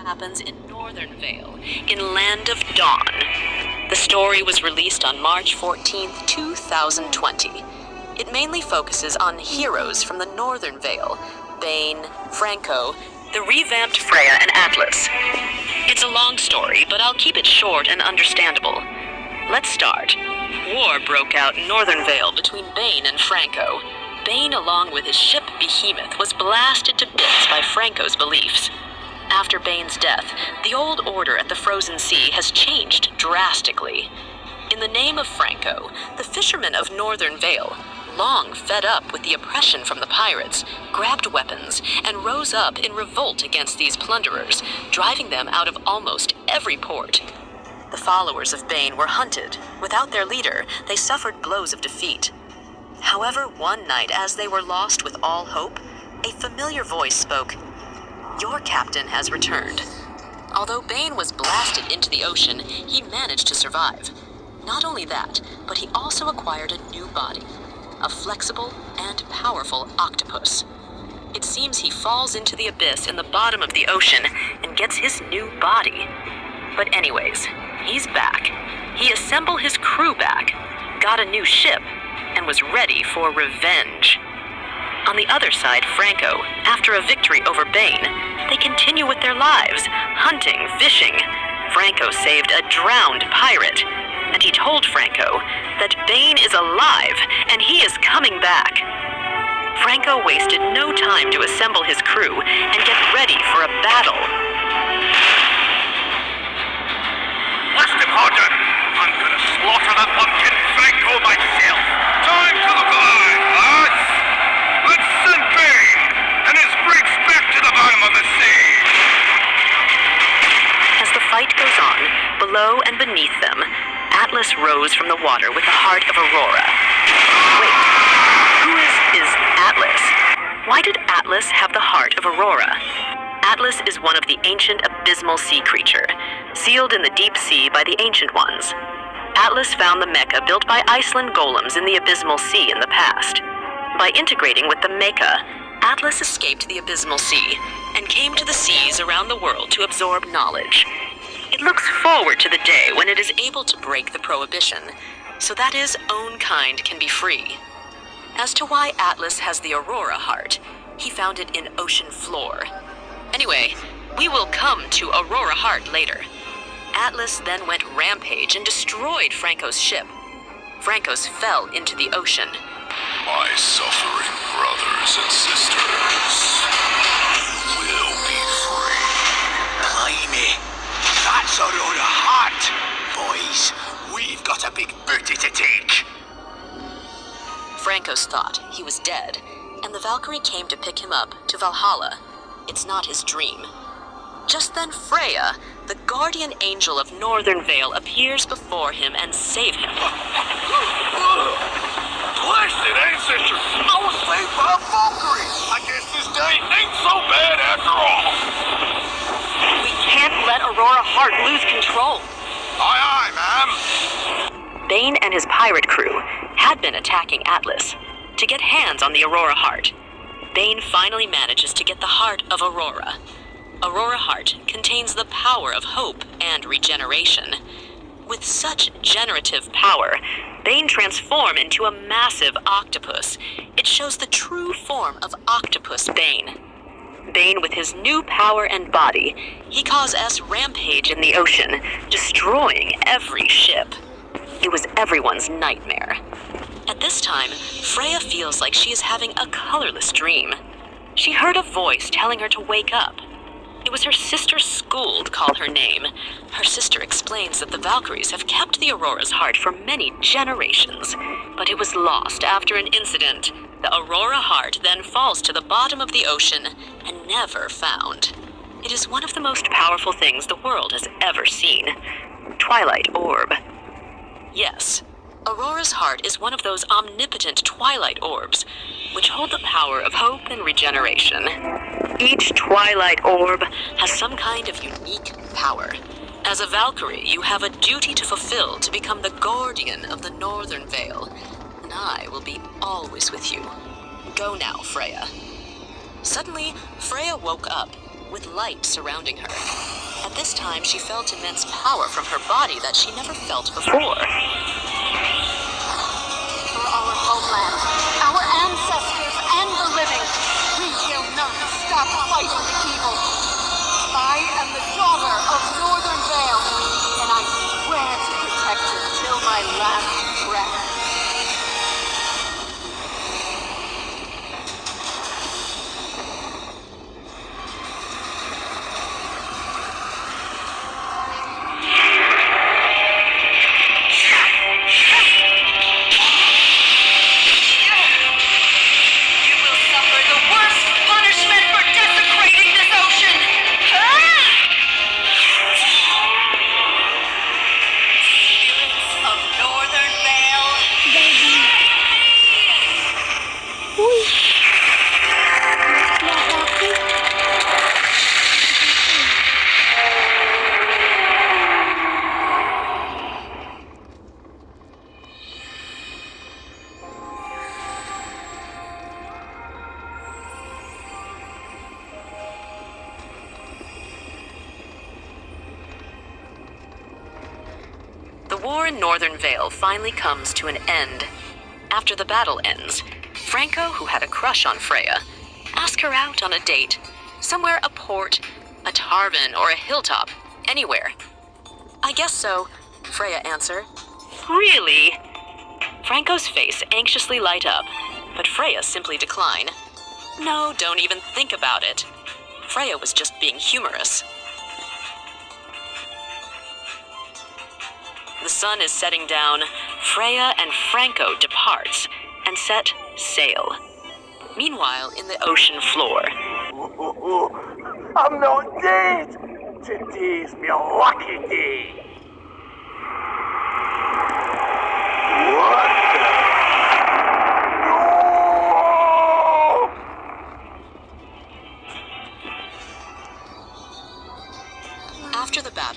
happens in Northern Vale, in Land of Dawn. The story was released on March 14th, 2020. It mainly focuses on heroes from the Northern Vale, Bane, Franco, the revamped Freya, and Atlas. It's a long story, but I'll keep it short and understandable. Let's start. War broke out in Northern Vale between Bane and Franco. Bane, along with his ship Behemoth, was blasted to bits by Franco's beliefs. After Bane's death, the old order at the Frozen Sea has changed drastically. In the name of Franco, the fishermen of Northern Vale, long fed up with the oppression from the pirates, grabbed weapons and rose up in revolt against these plunderers, driving them out of almost every port. The followers of Bane were hunted. Without their leader, they suffered blows of defeat. However, one night, as they were lost with all hope, a familiar voice spoke. "Your captain has returned." Although Bane was blasted into the ocean, he managed to survive. Not only that, but he also acquired a new body, a flexible and powerful octopus. It seems he falls into the abyss in the bottom of the ocean and gets his new body. But anyways, he's back. He assembled his crew back, got a new ship, and was ready for revenge. On the other side, Franco, after a victory over Bane, they continue with their lives, hunting, fishing. Franco saved a drowned pirate, and he told Franco that Bane is alive and he is coming back. Franco wasted no time to assemble his crew and get ready for a battle. Blast him, Harden! I'm gonna slaughter that pumpkin Franco myself! Time to look alive, lads! Let's send Bane and his freaks back to the bottom of the sea! As the fight goes on, below and beneath them, Atlas rose from the water with the heart of Aurora. Wait, who is Atlas? Why did Atlas have the heart of Aurora? Atlas is one of the ancient abysmal sea creature, sealed in the deep sea by the Ancient Ones. Atlas found the mecha built by Iceland golems in the abysmal sea in the past. By integrating with the mecha, Atlas escaped the abysmal sea and came to the seas around the world to absorb knowledge. It looks forward to the day when it is able to break the prohibition, so that his own kind can be free. As to why Atlas has the Aurora heart, he found it in ocean floor. Anyway, we will come to Aurora Heart later. Atlas then went rampage and destroyed Franco's ship. Franco's fell into the ocean. My suffering brothers and sisters will be free. Blimey, that's Aurora Heart. Boys, we've got a big booty to take. Franco's thought he was dead, and the Valkyrie came to pick him up to Valhalla. It's not his dream. Just then Freya, the guardian angel of Northern Vale, appears before him and saves him. Blessed ancestors! I was saved by a Valkyrie! I guess this day ain't so bad after all! We can't let Aurora Heart lose control. Aye, ma'am! Bane and his pirate crew had been attacking Atlas to get hands on the Aurora Heart. Bane finally manages to get the heart of Aurora. Aurora Heart contains the power of hope and regeneration. With such generative power, Bane transforms into a massive octopus. It shows the true form of Octopus Bane. Bane, with his new power and body, he causes rampage in the ocean, destroying every ship. It was everyone's nightmare. At this time, Freya feels like she is having a colorless dream. She heard a voice telling her to wake up. It was her sister's school to call her name. Her sister explains that the Valkyries have kept the Aurora's heart for many generations, but it was lost after an incident. The Aurora heart then falls to the bottom of the ocean and never found. It is one of the most powerful things the world has ever seen. Twilight Orb. Yes, Aurora's heart is one of those omnipotent twilight orbs, which hold the power of hope and regeneration. Each twilight orb has some kind of unique power. As a Valkyrie, you have a duty to fulfill to become the guardian of the Northern Vale, and I will be always with you. Go now, Freya. Suddenly, Freya woke up. with light surrounding her. At this time, she felt immense power from her body that she never felt before. For our homeland, our ancestors, and the living, we will not stop fighting the evil. I am the daughter of Northern Vale, and I swear to protect it till my last breath. You will suffer the worst punishment for desecrating this ocean! Spirits of Northern Vale. The war in Northern Vale finally comes to an end. After the battle ends, Franco, who had a crush on Freya, asks her out on a date. Somewhere a port, a tarban, or a hilltop. Anywhere. I guess so, Freya answered. Really? Franco's face anxiously light up, but Freya simply decline. No, don't even think about it. Freya was just being humorous. The sun is setting down. Freya and Franco departs and set sail. Meanwhile, in the ocean floor, I'm not dead! Today's my lucky day! What the? No! after the battle,